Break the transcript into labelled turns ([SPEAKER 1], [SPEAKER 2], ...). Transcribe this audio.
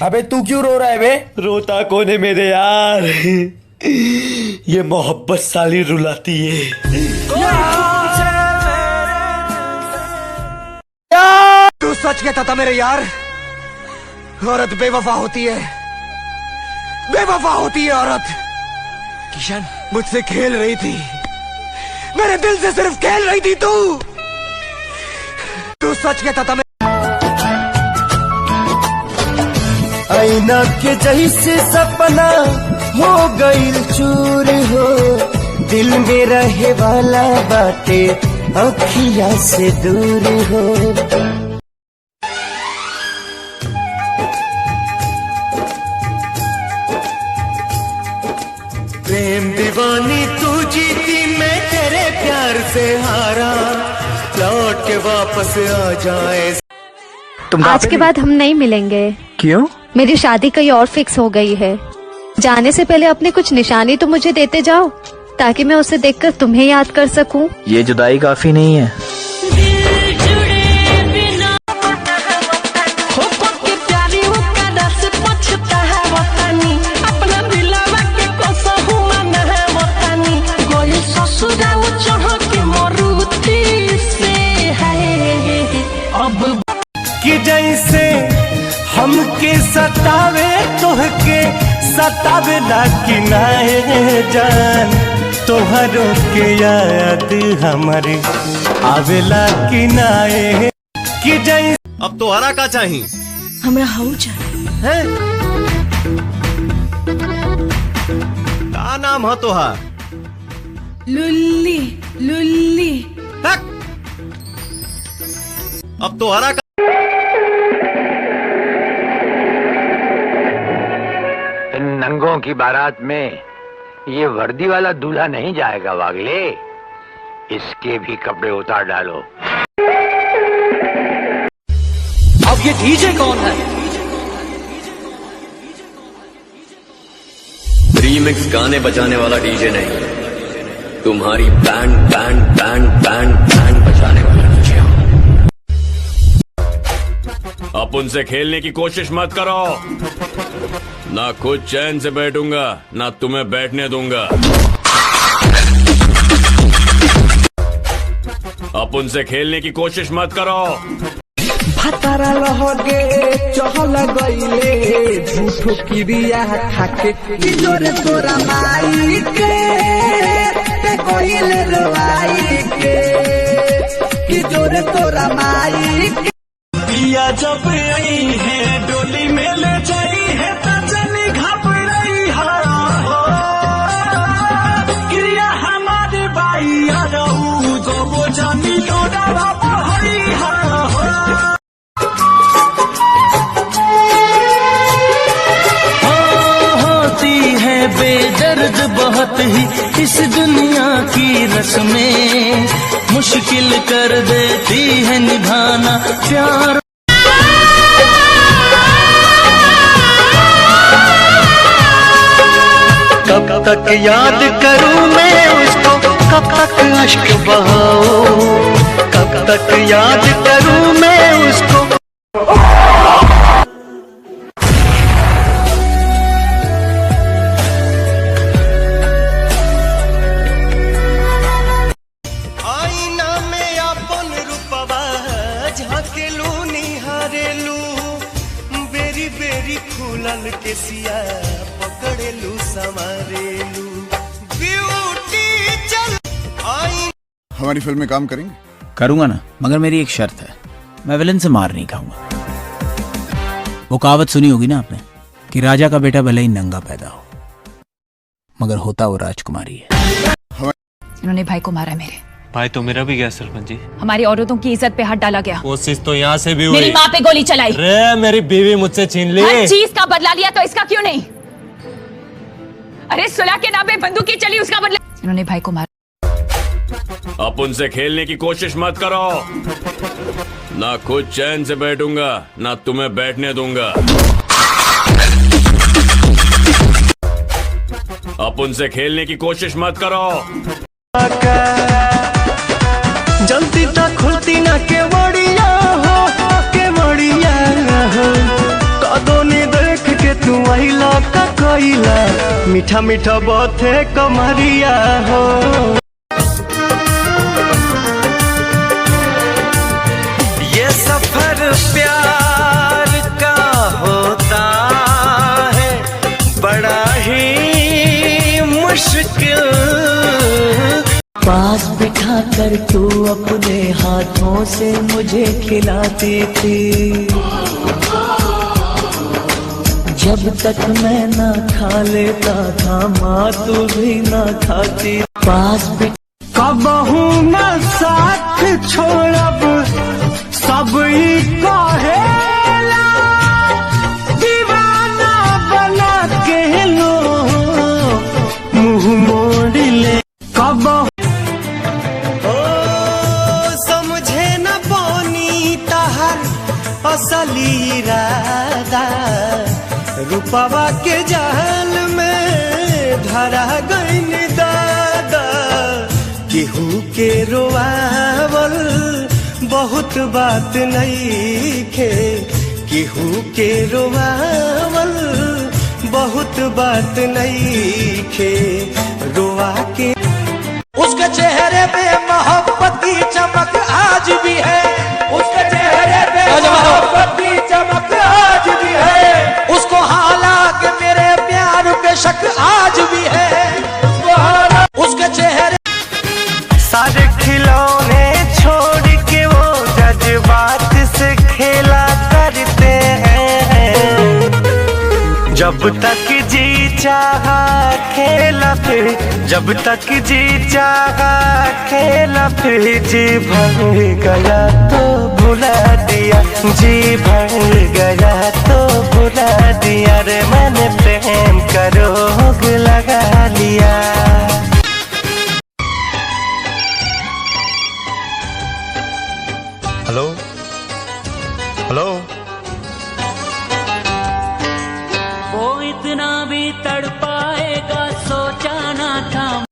[SPEAKER 1] अबे तू क्यों रो रहा है बे? रोता कौन है मेरे यार? ये मोहब्बत साली रुलाती है।
[SPEAKER 2] तू सच कहता था मेरे यार, औरत बेवफा होती है, बेवफा होती है औरत। किशन मुझसे खेल रही थी, मेरे दिल से सिर्फ खेल रही थी। तू सच कहता था।
[SPEAKER 1] आईना के जैसे सपना हो गईल चूर हो, दिल में रहे वाला बाटे अखिया से दूर हो। प्रेम दीवानी तू जीती, मैं तेरे प्यार से हारा, लौट के वापस आ जाए।
[SPEAKER 3] आज के बाद हम नहीं मिलेंगे।
[SPEAKER 4] क्यों?
[SPEAKER 3] मेरी शादी कहीं और फिक्स हो गई है। जाने से पहले अपने कुछ निशानी तो मुझे देते जाओ, ताकि मैं उसे देखकर तुम्हें याद कर सकूं।
[SPEAKER 4] ये जुदाई काफी नहीं है।
[SPEAKER 1] कि जैसे हमके सतावे तोहके सतावे लाकी नाए जान, तोहरों के याद हमारे आवेला की नाए। कि जैसे
[SPEAKER 5] अब तोहरा का चाहिए?
[SPEAKER 6] हमरा हाउ चाहिए।
[SPEAKER 5] का नाम है तोहार?
[SPEAKER 6] लुल्ली लुल्ली।
[SPEAKER 5] अब तोहरा का
[SPEAKER 7] नंगों की बारात में ये वर्दी वाला दूल्हा नहीं जाएगा वागले, इसके भी कपड़े उतार डालो।
[SPEAKER 2] अब ये डीजे कौन है?
[SPEAKER 8] रीमिक्स गाने बजाने वाला डीजे नहीं, तुम्हारी band band band band band बजाने वाला डीजे।
[SPEAKER 9] अब उनसे खेलने की कोशिश मत करो, ना खुद चैन से बैठूंगा ना तुम्हें बैठने दूंगा। अब उनसे खेलने की कोशिश मत करो।
[SPEAKER 2] भतारा लहगे चहल गईले, झूठो की बिया खाके जोरे तोरा माई के ते कोइले रोई के, कि जोरे तोरा माई के।
[SPEAKER 1] पिया जब आई है डोली में ले जाई है, तजनी घबराई हो, क्रिया हमारे बाई आ रहू जो वो जानी लोड़ा बहरी हो। होती है बेदर्द बहुत ही इस दुनिया की रस्में, मुश्किल कर देती है निभाना प्यार। कब तक याद करूं मैं उसको, कब तक अश्क बहाऊं, कब तक याद करूं मैं उसको। आईना में अपन रूपवा झाकेलू निहारेलू, बेरी बेरी फूलल के सिया पकड़ेलू समारेलू, ब्यूटी चल आई।
[SPEAKER 10] हमारी फिल्म में काम करेंगे?
[SPEAKER 4] करूंगा ना, मगर मेरी एक शर्त है, मैं विलन से मार नहीं खाऊंगा। वो कहावत सुनी होगी ना आपने कि राजा का बेटा भले ही नंगा पैदा हो, मगर होता वो राजकुमारी है।
[SPEAKER 6] इन्होंने भाई को मारा मेरे।
[SPEAKER 11] भाई तो मेरा भी गया सरपंच जी।
[SPEAKER 6] हमारी औरतों की इज्जत पे हाथ डाला गया।
[SPEAKER 11] कोशिश तो यहाँ से भी हुई।
[SPEAKER 6] मेरी माँ पे गोली चलाई।
[SPEAKER 11] अरे मेरी बीवी मुझसे छीन ली।
[SPEAKER 6] हर चीज का बदला लिया तो इसका क्यों नहीं? अरे सुलह के नाम पे बंदूकी चली, उसका बदला। इन्होंने भाई को मारा।
[SPEAKER 9] अब उनसे खेलने की कोशिश मत करो, ना खुद चैन से बैठूंगा ना तुम्हें बैठने दूंगा। अब उनसे खेलने की कोशिश मत करो।
[SPEAKER 1] जल्दी तक खुलती ना के बड़िया हो, के बड़िया हो। मीठा मीठा बाते कमरिया हो। ये सफर प्यार का होता है बड़ा ही मुश्किल।
[SPEAKER 12] पास बिठा कर तू अपने हाथों से मुझे खिलाती थी, जब तक मैं ना खा लेता था माँ तू भी ना खाती। पास
[SPEAKER 1] कबहू न साथ छोड़ब सब ही कहेला, दीवाना बना के लो मुँह मोड़ ले। कबहू समझे न पानी तहर असली इरादा, रूपवा के जाल में धरा गईन दादा। केहू के रोआवल बहुत बात नहीं खे, केहू के रोआवल बहुत बात नहीं खे। रोआ के उसके चेहरे पे मोहब्बत की चमक आज भी है, उसके चेहरे पे मोहब्बत की चमक आज भी है। उसको हालांकि मेरे प्यार पे शक आज भी है, उसके चेहरे सारे खिलौने छोड़ के वो जज्बात से खेला करते हैं। जब तक जी चाहा खेला फिर, जब तक जी चाहा खेला फिर, जी भर गया तो भुला दिया, जी भर गया तो भुला दिया रे। मैंने प्रेम का रोग लगा लिया। Hello hello.
[SPEAKER 12] वो इतना भी तड़पाएगा सोचा ना था